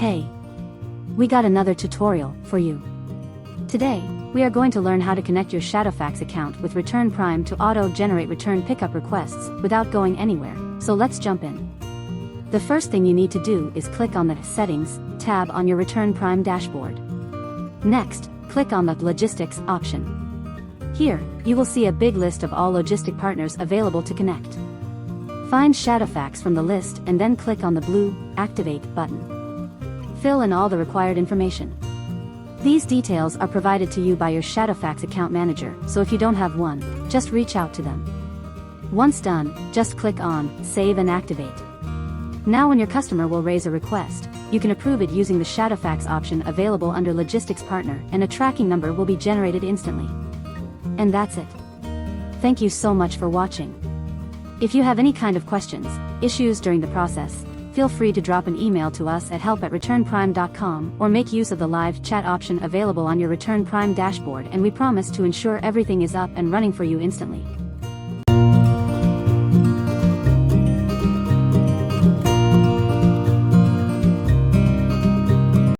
Hey! We got another tutorial for you. Today, we are going to learn how to connect your Shadowfax account with Return Prime to auto-generate return pickup requests without going anywhere, so let's jump in. The first thing you need to do is click on the Settings tab on your Return Prime dashboard. Next, click on the Logistics option. Here, you will see a big list of all logistic partners available to connect. Find Shadowfax from the list and then click on the blue Activate button. Fill in all the required information. These details are provided to you by your Shadowfax account manager, so if you don't have one, just reach out to them. Once done, just click on Save and Activate. Now when your customer will raise a request, you can approve it using the Shadowfax option available under Logistics Partner, and a tracking number will be generated instantly. And that's it. Thank you so much for watching. If you have any kind of questions, issues during the process, feel free to drop an email to us at help@returnprime.com or make use of the live chat option available on your Return Prime dashboard, and we promise to ensure everything is up and running for you instantly.